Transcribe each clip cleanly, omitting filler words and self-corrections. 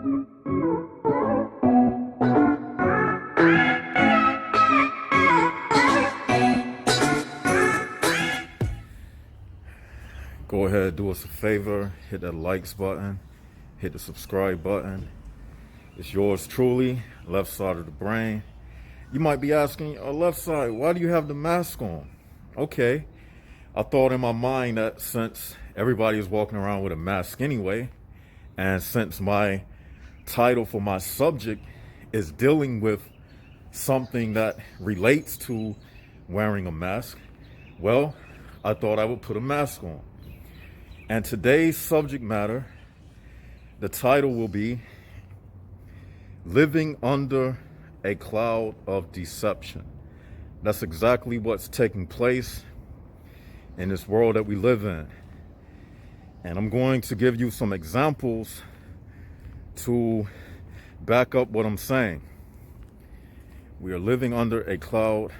Go ahead, do us a favor, hit that likes button, hit the subscribe button. It's yours truly, Left Side of the Brain. You might be asking, Left Side, why do you have the mask on? Okay, I thought in my mind that since everybody is walking around with a mask anyway, and since my title for my subject is dealing with something that relates to wearing a mask, well, I thought I would put a mask on. And today's subject matter, the title will be Living Under a Cloud of Deception. That's exactly what's taking place in this world that we live in. And I'm going to give you some examples to back up what I'm saying. We are living under a cloud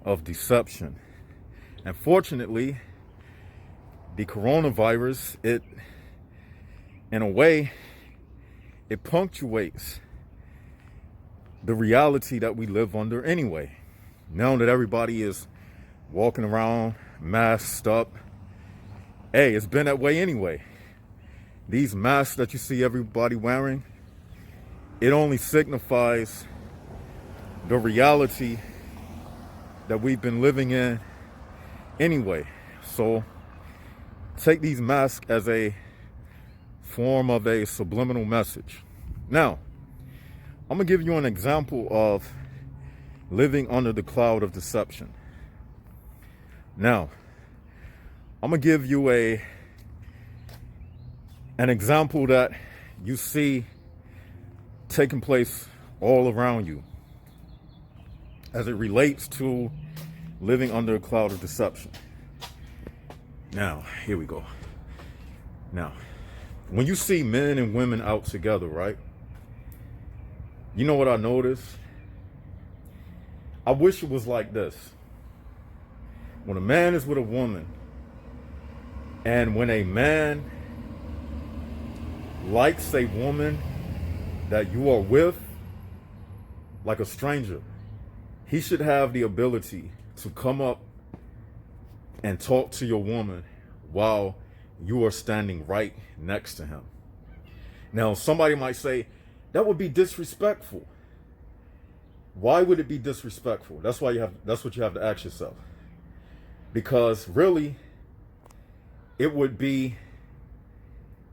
of deception. And fortunately, the coronavirus, in a way, it punctuates the reality that we live under anyway. Now that everybody is walking around masked up, hey, it's been that way anyway. These masks that you see everybody wearing, it only signifies the reality that we've been living in anyway. So take these masks as a form of a subliminal message. Now, I'm gonna give you an example of living under the cloud of deception. Now, I'm gonna give you an example that you see taking place all around you as it relates to living under a cloud of deception. Now, here we go. Now, when you see men and women out together, right? You know what I noticed? I wish it was like this. When a man is with a woman, and when a man likes a woman that you are with, like a stranger, he should have the ability to come up and talk to your woman while you are standing right next to him. Now, somebody might say, that would be disrespectful. Why would it be disrespectful? That's what you have to ask yourself. Because really, it would be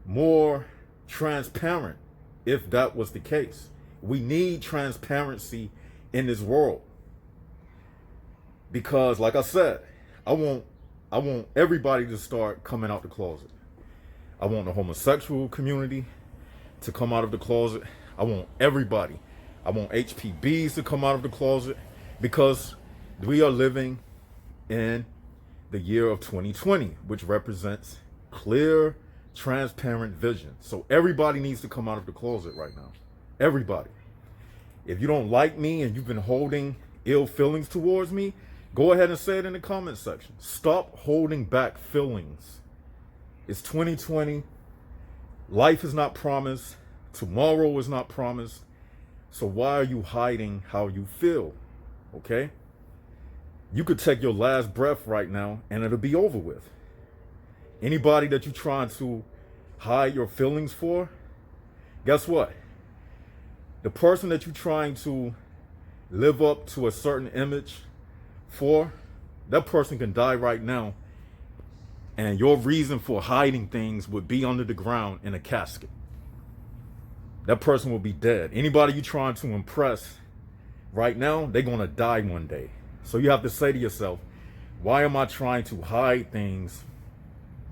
more transparent if that was the case. We need transparency in this world. Because like I said, I want everybody to start coming out the closet. I want the homosexual community to come out of the closet. I want everybody. I want HPBs to come out of the closet, because we are living in the year of 2020, which represents clear, transparent vision. So everybody needs to come out of the closet right now. Everybody. If you don't like me and you've been holding ill feelings towards me, go ahead and say it in the comment section. Stop holding back feelings. It's 2020. Life is not promised. Tomorrow is not promised. So why are you hiding how you feel? Okay? You could take your last breath right now and it'll be over with. Anybody that you're trying to hide your feelings for, guess what? The person that you're trying to live up to a certain image for, that person can die right now, and your reason for hiding things would be under the ground in a casket. That person will be dead. Anybody you're trying to impress right now, they're gonna die one day. So you have to say to yourself, why am I trying to hide things?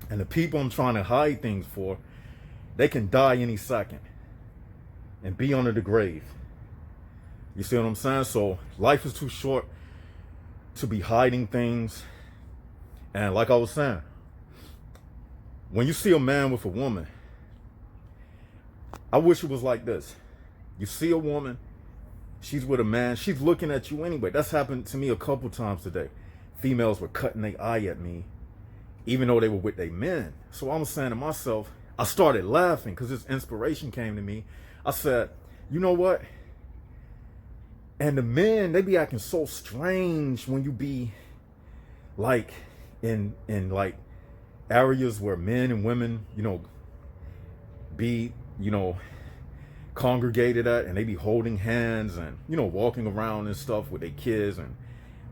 And the people I'm trying to hide things for, they can die any second and be under the grave. You see what I'm saying? So life is too short to be hiding things. And like I was saying, when you see a man with a woman, I wish it was like this. You see a woman, she's with a man, she's looking at you anyway. That's happened to me a couple times today. Females were cutting their eye at me, even though they were with their men. So I'm saying to myself, I started laughing because this inspiration came to me. I said, you know what? And the men, they be acting so strange when you be like in like areas where men and women, be, congregated at, and they be holding hands and, walking around and stuff with their kids, and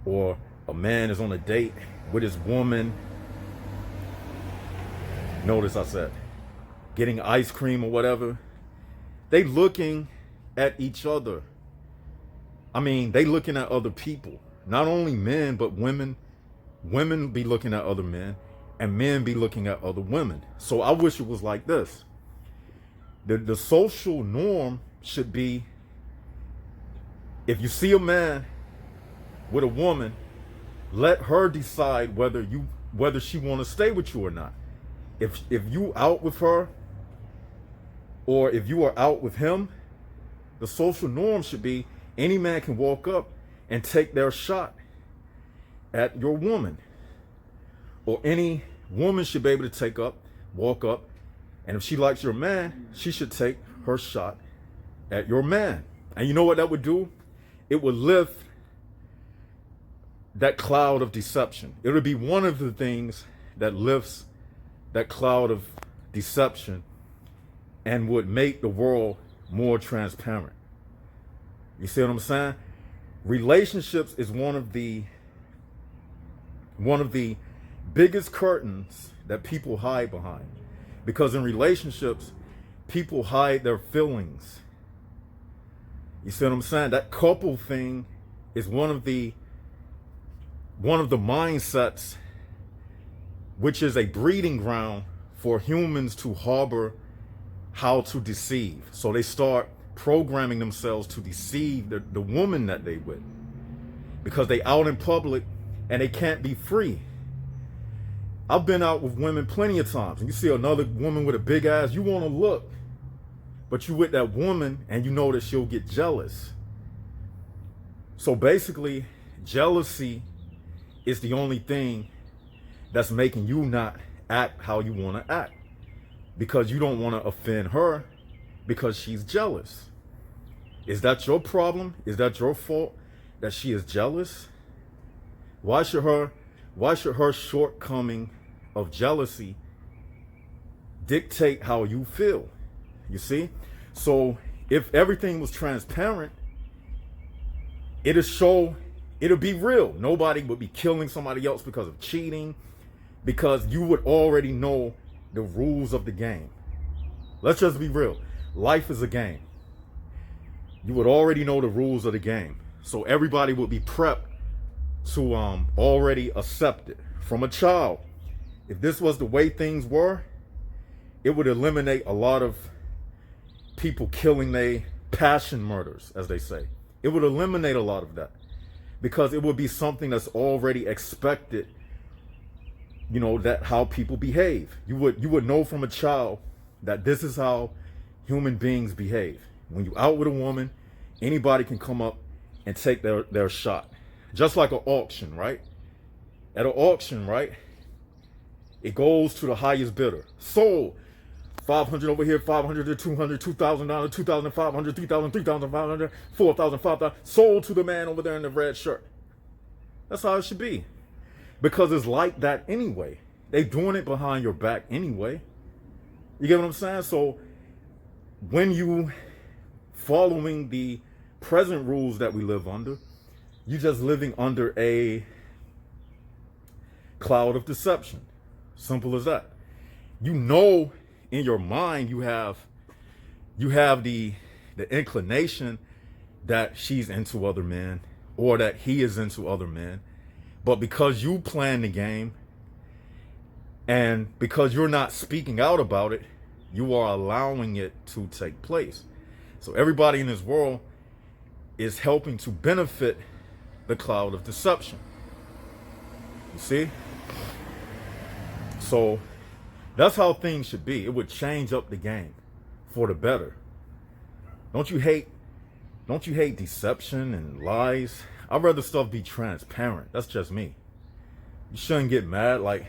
or a man is on a date with his woman. Notice I said getting ice cream or whatever. They looking at each other. I mean, they looking at other people. Not only men, but women. Women be looking at other men, and men be looking at other women. So I wish it was like this. The social norm should be, if you see a man with a woman, let her decide whether she want to stay with you or not. If you out with her, or if you are out with him, the social norm should be any man can walk up and take their shot at your woman. Or any woman should be able to walk up, and if she likes your man, she should take her shot at your man. And you know what that would do? It would lift that cloud of deception. It would be one of the things that lifts that cloud of deception and would make the world more transparent. You see what I'm saying? Relationships is one of the biggest curtains that people hide behind. Because in relationships, people hide their feelings. You see what I'm saying? That couple thing is one of the mindsets, which is a breeding ground for humans to harbor how to deceive. So they start programming themselves to deceive the woman that they with, because they out in public and they can't be free. I've been out with women plenty of times, and you see another woman with a big ass, you want to look, but you with that woman and you know that she'll get jealous. So basically, jealousy is the only thing that's making you not act how you want to act, because you don't want to offend her because she's jealous. Is that your problem? Is that your fault that she is jealous? Why should her shortcoming of jealousy dictate how you feel? You see? So if everything was transparent, it'll be real. Nobody would be killing somebody else because of cheating, because you would already know the rules of the game. Let's just be real. Life is a game. You would already know the rules of the game. So everybody would be prepped to already accept it from a child. If this was the way things were, it would eliminate a lot of people killing their passion murders, as they say. It would eliminate a lot of that, because it would be something that's already expected. That how people behave. You would know from a child that this is how human beings behave. When you out with a woman, anybody can come up and take their shot. Just like an auction, right? At an auction, right? It goes to the highest bidder. Sold. 500 over here, 500 to 200, $2,000, 2,500, 3,000, 3,500, 4,000, 5,000. Sold to the man over there in the red shirt. That's how it should be. Because it's like that anyway. They doing it behind your back anyway. You get what I'm saying? So when you following the present rules that we live under, you're just living under a cloud of deception. Simple as that. In your mind you have the inclination that she's into other men, or that he is into other men. But because you plan the game, and because you're not speaking out about it, you are allowing it to take place. So everybody in this world is helping to benefit the cloud of deception. You see? So that's how things should be. It would change up the game for the better. Don't you hate deception and lies? I'd rather stuff be transparent. That's just me. You shouldn't get mad. Like,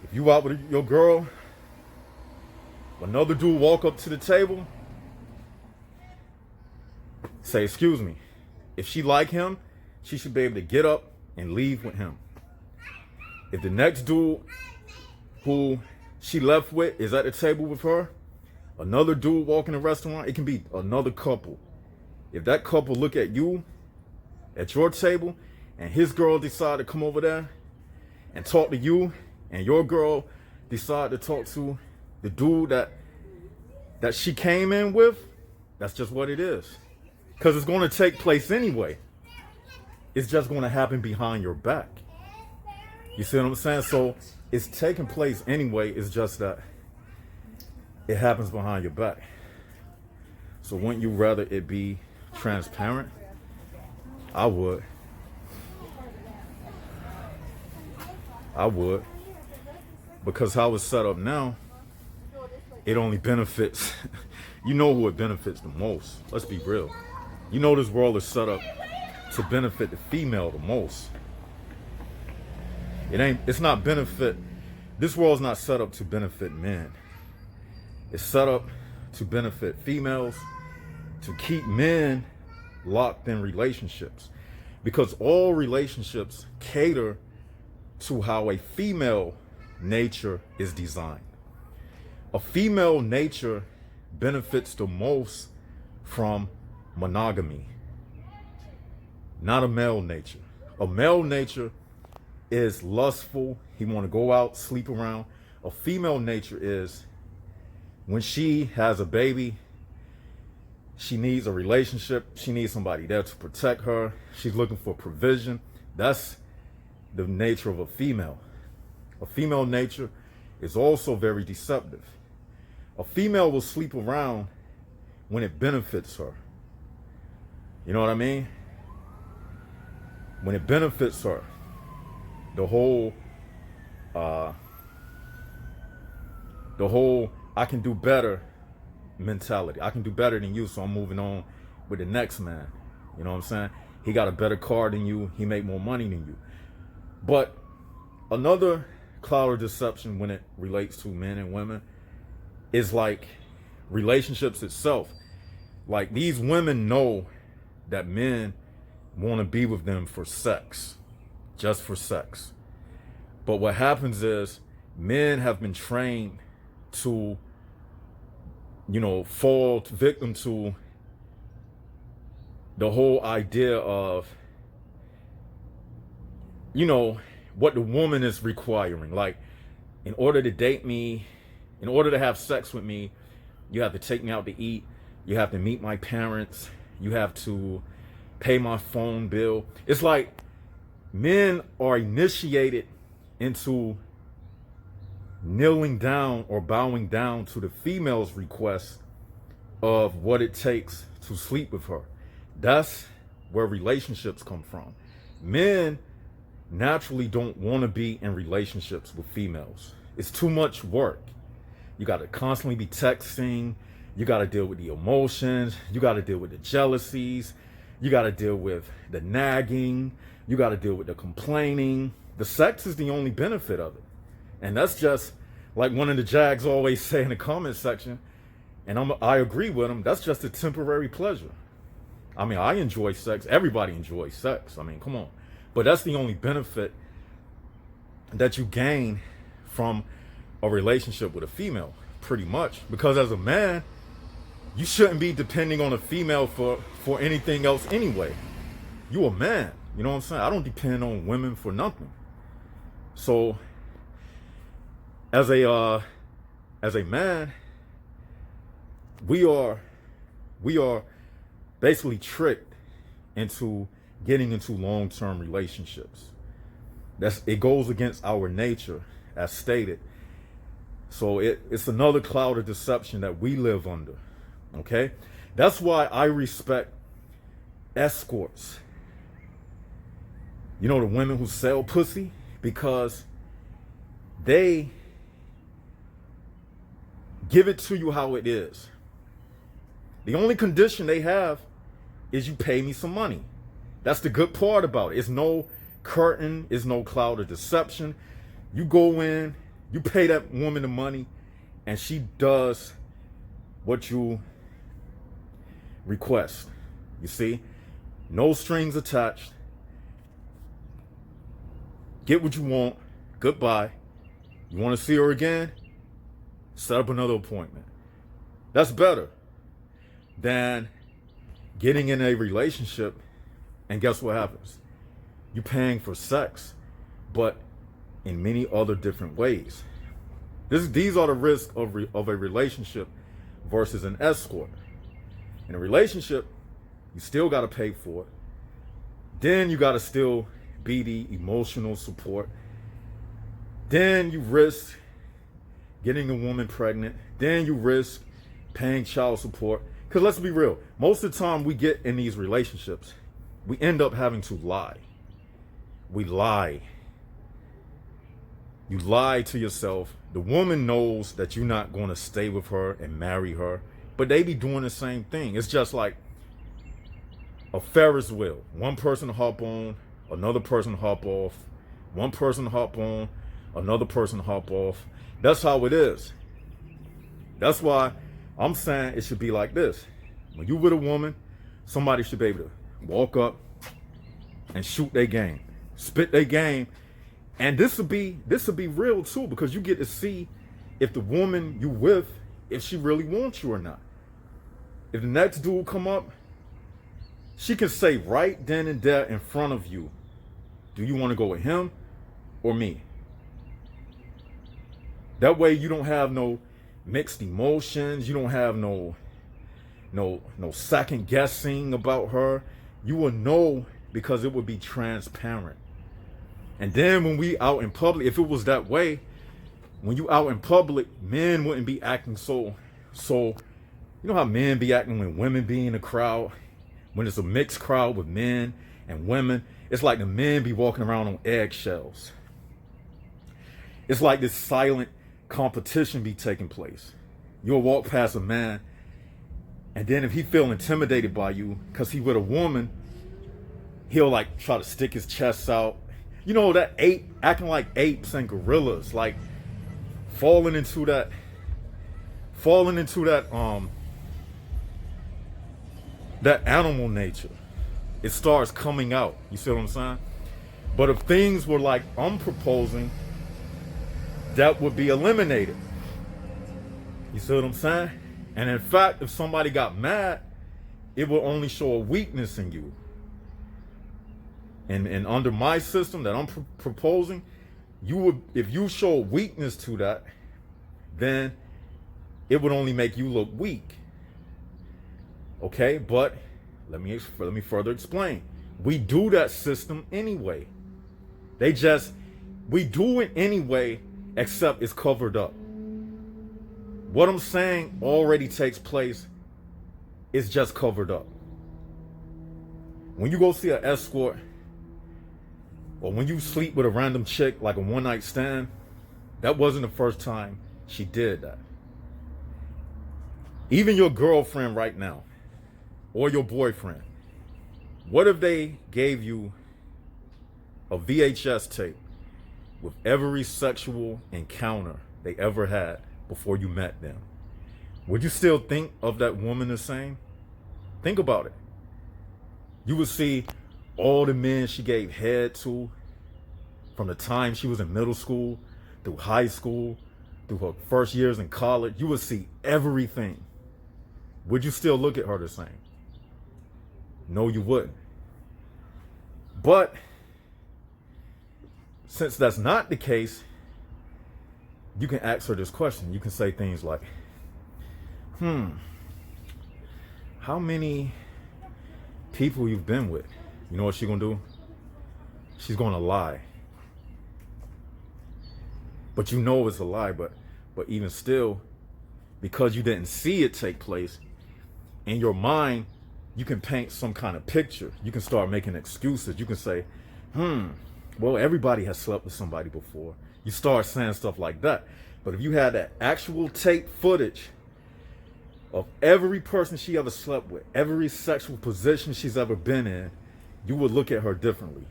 if you out with your girl Another dude walk up to the table, say, excuse me. If she like him, she should be able to get up and leave with him. If the next dude who she left with is at the table with her, another dude walk in the restaurant, it can be another couple. If that couple look at you at your table and his girl decide to come over there and talk to you, and your girl decide to talk to the dude that she came in with, that's just what it is. Because it's going to take place anyway. It's just going to happen behind your back. You see what I'm saying? So it's taking place anyway. It's just that it happens behind your back. So wouldn't you rather it be transparent? I would. I would. Because how it's set up now, it only benefits, you know who it benefits the most. Let's be real. You know this world is set up to benefit the female the most. It's not benefit, this world's not set up to benefit men. It's set up to benefit females, to keep men locked in relationships. Because all relationships cater to how a female nature is designed. A female nature benefits the most from monogamy, not a male nature. A male nature is lustful. He want to go out, sleep around. A female nature is when she has a baby, she needs a relationship. She needs somebody there to protect her. She's looking for provision. That's the nature of a female. A female nature is also very deceptive. A female will sleep around when it benefits her. You know what I mean? When it benefits her. The whole I can do better mentality. I can do better than you, so I'm moving on with the next man. You know what I'm saying? He got a better car than you. He make more money than you. But another cloud of deception when it relates to men and women is like relationships itself. Like these women know that men want to be with them for sex, just for sex. But what happens is men have been trained to, fall victim to the whole idea of, what the woman is requiring. Like, in order to date me, in order to have sex with me, you have to take me out to eat. You have to meet my parents. You have to pay my phone bill. It's like men are initiated into kneeling down or bowing down to the female's request of what it takes to sleep with her. That's where relationships come from. Men naturally don't want to be in relationships with females. It's too much work. You got to constantly be texting. You got to deal with the emotions. You got to deal with the jealousies. You got to deal with the nagging. You got to deal with the complaining. The sex is the only benefit of it. And that's just like one of the Jags always say in the comment section, and I agree with them, that's just a temporary pleasure. I mean, I enjoy sex. Everybody enjoys sex. I mean, come on. But that's the only benefit that you gain from a relationship with a female, pretty much. Because as a man, you shouldn't be depending on a female for anything else anyway. You a man. You know what I'm saying? I don't depend on women for nothing. So as a man, we are basically tricked into getting into long-term relationships. It goes against our nature, as stated. So it's another cloud of deception that we live under. Okay? That's why I respect escorts. You know, the women who sell pussy, because they give it to you how it is. The only condition they have is you pay me some money. That's the good part about it. It's no curtain, it's no cloud of deception. You go in, you pay that woman the money, and she does what you request. You see, no strings attached. Get what you want. Goodbye. You want to see her again? Set up another appointment. That's better than getting in a relationship and guess what happens? You're paying for sex, but in many other different ways. These are the risks of a relationship versus an escort. In a relationship, you still got to pay for it. Then you got to still be the emotional support. Then you risk getting a woman pregnant. Then you risk paying child support. Because let's be real, most of the time we get in these relationships, we end up having to lie. We lie. You lie to yourself. The woman knows that you're not going to stay with her and marry her, but they be doing the same thing. It's just like a Ferris wheel. One person hop on, another person hop off. One person hop on, another person hop off. That's how it is. That's why I'm saying it should be like this. When you with a woman, somebody should be able to walk up and shoot their game, spit their game. And this will be real too, because you get to see if the woman you with, if she really wants you or not. If the next dude come up, she can say right then and there in front of you, do you want to go with him or me? That way you don't have no mixed emotions. You don't have no second guessing about her. You will know because it would be transparent. And then when we out in public, if it was that way, when you out in public, men wouldn't be acting so, you know how men be acting when women be in a crowd, when it's a mixed crowd with men and women, it's like the men be walking around on eggshells. It's like this silent competition be taking place. You'll walk past a man, and then if he feel intimidated by you because he with a woman, he'll like try to stick his chest out. You know, that ape, acting like apes and gorillas, like falling into that that animal nature. It starts coming out. You see what I'm saying? But if things were like I'm proposing, that would be eliminated. You see what I'm saying? And in fact, if somebody got mad, it will only show a weakness in you. And under my system that I'm proposing, you would, if you show weakness to that, then it would only make you look weak. Okay, but let me further explain. We do that system anyway. We do it anyway, except it's covered up. What I'm saying already takes place. It's just covered up. When you go see an escort, or when you sleep with a random chick, like a one-night stand, that wasn't the first time she did that. Even your girlfriend right now, or your boyfriend, what if they gave you a VHS tape with every sexual encounter they ever had before you met them? Would you still think of that woman the same? Think about it. You would see all the men she gave head to from the time she was in middle school, through high school, through her first years in college. You would see everything. Would you still look at her the same? No, you wouldn't. But since that's not the case, you can ask her this question. You can say things like, how many people you've been with? You know what she's gonna do? She's gonna lie. But you know it's a lie, but even still, because you didn't see it take place, in your mind, you can paint some kind of picture. You can start making excuses. You can say, well, everybody has slept with somebody before. You start saying stuff like that. But if you had that actual tape footage of every person she ever slept with, every sexual position she's ever been in, you would look at her differently.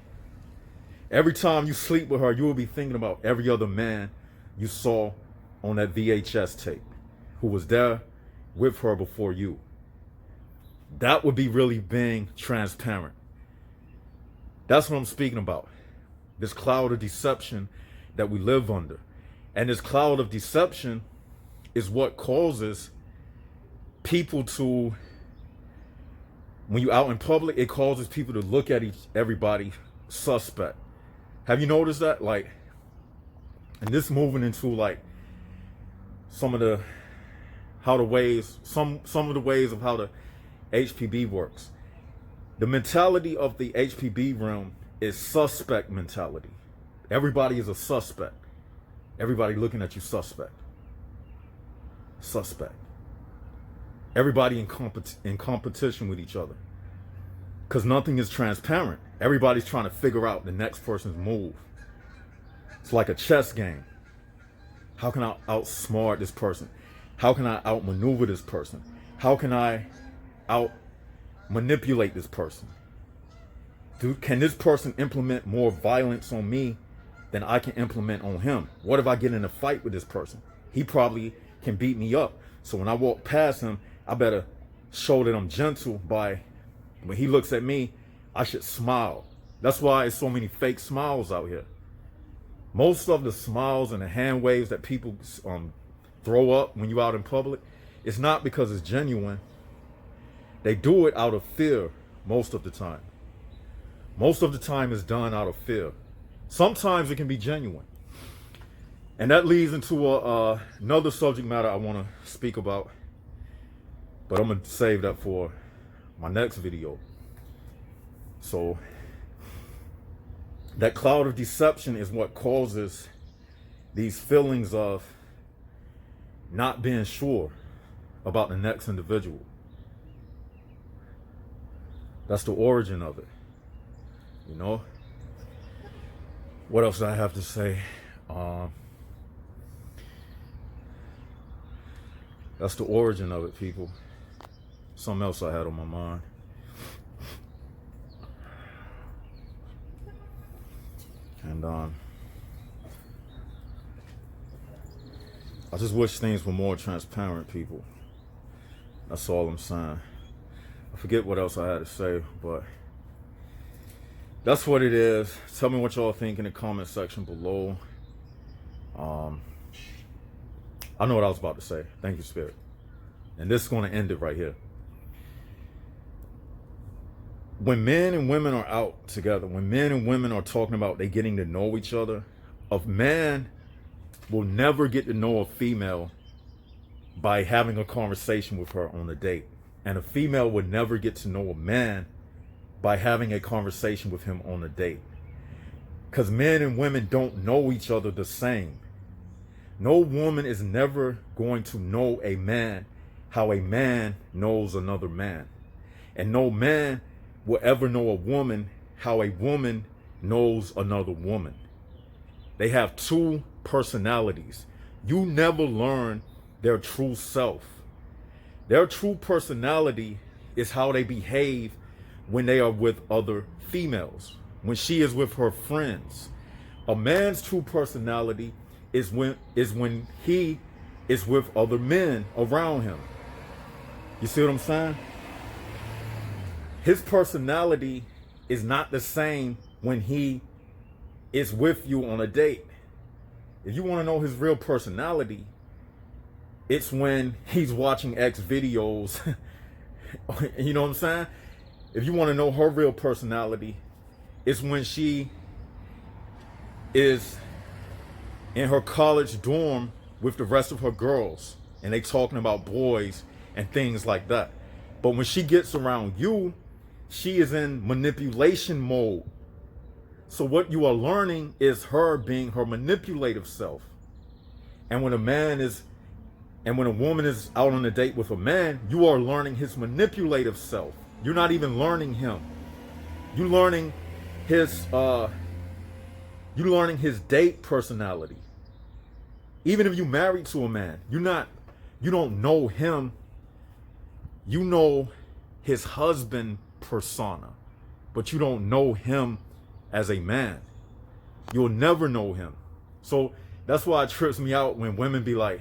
Every time you sleep with her, you will be thinking about every other man you saw on that VHS tape, who was there with her before you. That would be really being transparent. That's what I'm speaking about. This cloud of deception that we live under. And this cloud of deception is what causes people to, when you're out in public, it causes people to look at everybody suspect. Have you noticed that? Like, and this moving into like some of the ways of how the HPB works. The mentality of the HPB realm is suspect mentality. Everybody is a suspect. Everybody looking at you suspect. Suspect. Everybody in competition with each other. Because nothing is transparent. Everybody's trying to figure out the next person's move. It's like a chess game. How can I outsmart this person? How can I outmaneuver this person? How can I out-manipulate this person? Can this person implement more violence on me than I can implement on him? What if I get in a fight with this person? He probably can beat me up. So when I walk past him, I better show that I'm gentle by, when he looks at me, I should smile. That's why there's so many fake smiles out here. Most of the smiles and the hand waves that people throw up when you're out in public, it's not because it's genuine. They do it out of fear most of the time. Most of the time it's done out of fear. Sometimes it can be genuine. And that leads into another subject matter I want to speak about. But I'm going to save that for my next video. So that cloud of deception is what causes these feelings of not being sure about the next individual. That's the origin of it. You know? What else do I have to say? That's the origin of it, people. Something else I had on my mind. And I just wish things were more transparent, people. That's all I'm saying. I forget what else I had to say, but that's what it is. Tell me what y'all think in the comment section below. I know what I was about to say. Thank you, Spirit. And this is going to end it right here. When men and women are out together, when men and women are talking about they getting to know each other, a man will never get to know a female by having a conversation with her on a date. And a female would never get to know a man by having a conversation with him on a date. Because men and women don't know each other the same. No woman is never going to know a man how a man knows another man. And no man will ever know a woman how a woman knows another woman. They have two personalities. You never learn their true self. Their true personality is how they behave when they are with other females, when she is with her friends. A man's true personality is when he is with other men around him. You see what I'm saying? His personality is not the same when he is with you on a date. If you want to know his real personality, it's when he's watching X videos. You know what I'm saying? If you want to know her real personality, it's when she is in her college dorm with the rest of her girls and they talking about boys and things like that. But when she gets around you, she is in manipulation mode. So what you are learning is her being her manipulative self. And when a woman is out on a date with a man, you are learning his manipulative self. You're not even learning him. You're learning his date personality. Even if you're married to a man, you don't know him. You know his husband persona, but you don't know him as a man. You'll never know him. So That's why it trips me out when women be like,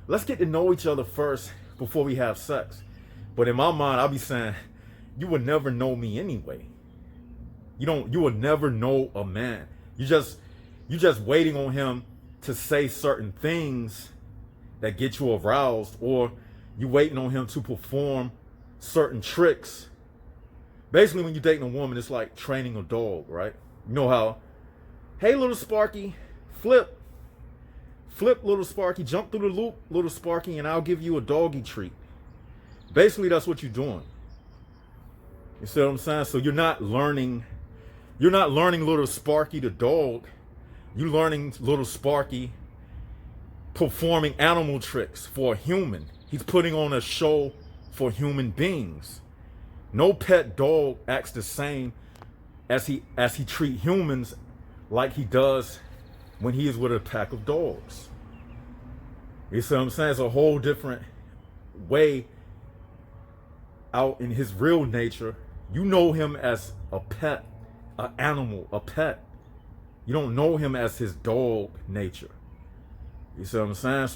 let's get to know each other first before we have sex. But in my mind, I'll be saying, you would never know me anyway. You will never know a man. You just waiting on him to say certain things that get you aroused, or you waiting on him to perform certain tricks. Basically, when you're dating a woman, it's like training a dog, right? You know how, hey, little Sparky, flip, little Sparky, jump through the loop, little Sparky, and I'll give you a doggy treat. Basically, that's what you're doing. You see what I'm saying? So you're not learning little Sparky the dog. You're learning little Sparky performing animal tricks for a human. He's putting on a show for human beings. No pet dog acts the same as he treat humans like he does when he is with a pack of dogs. You see what I'm saying? It's a whole different way out in his real nature. You know him as a pet, an animal, a pet. You don't know him as his dog nature. You see what I'm saying?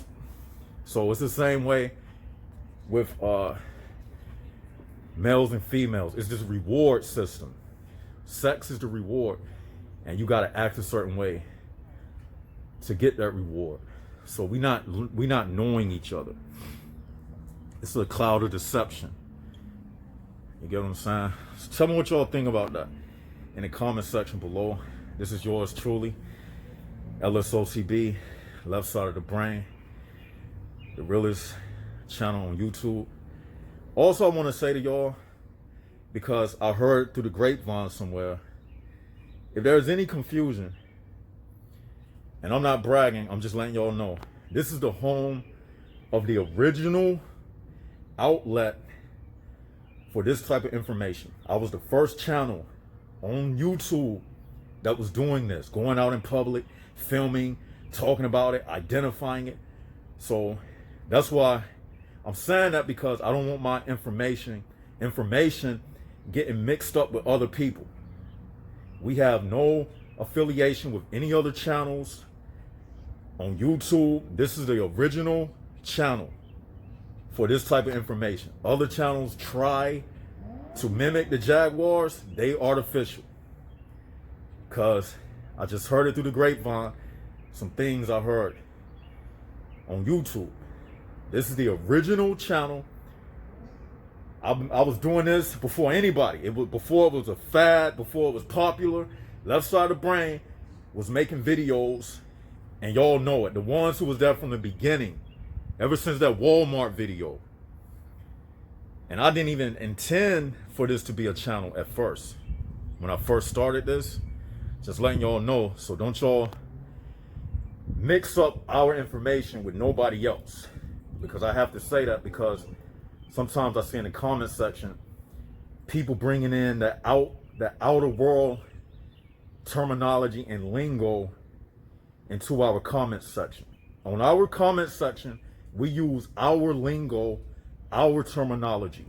So it's the same way with males and females. It's this reward system. Sex is the reward, and you got to act a certain way to get that reward. So we not knowing each other. It's a cloud of deception. You get what I'm saying? So tell me what y'all think about that in the comment section below. This is yours truly, LSOCB, Left Side of the Brain, the realest channel on YouTube. Also, I want to say to y'all, because I heard through the grapevine somewhere, if there's any confusion, and I'm not bragging, I'm just letting y'all know, this is the home of the original outlet for this type of information. I was the first channel on YouTube that was doing this, going out in public, filming, talking about it, identifying it. So that's why I'm saying that, because I don't want my information getting mixed up with other people. We have no affiliation with any other channels on YouTube. This is the original channel for this type of information. Other channels try to mimic the Jaguars. They artificial. Because I just heard it through the grapevine, some things I heard on YouTube. This is the original channel. I was doing this before anybody. Before it was a fad, before it was popular. Left Side of the Brain was making videos, and y'all know it. The ones who was there from the beginning, ever since that Walmart video. And I didn't even intend for this to be a channel at first. When I first started this, just letting y'all know. So don't y'all mix up our information with nobody else. Because I have to say that, because sometimes I see in the comment section people bringing in the outer world terminology and lingo into our comment section. On our comment section, we use our lingo, our terminology.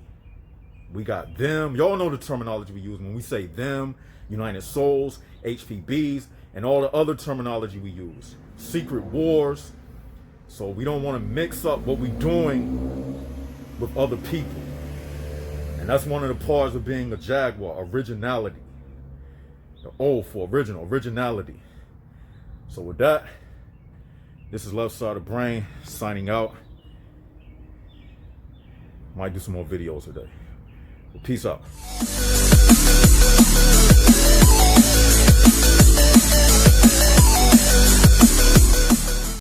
We got them. Y'all know the terminology we use when we say them, United Souls, HPBs, and all the other terminology we use. Secret wars. So we don't want to mix up what we're doing with other people. And that's one of the parts of being a Jaguar, originality. The O for originality. So with that, this is Left Side of the Brain signing out. Might do some more videos today. Peace out.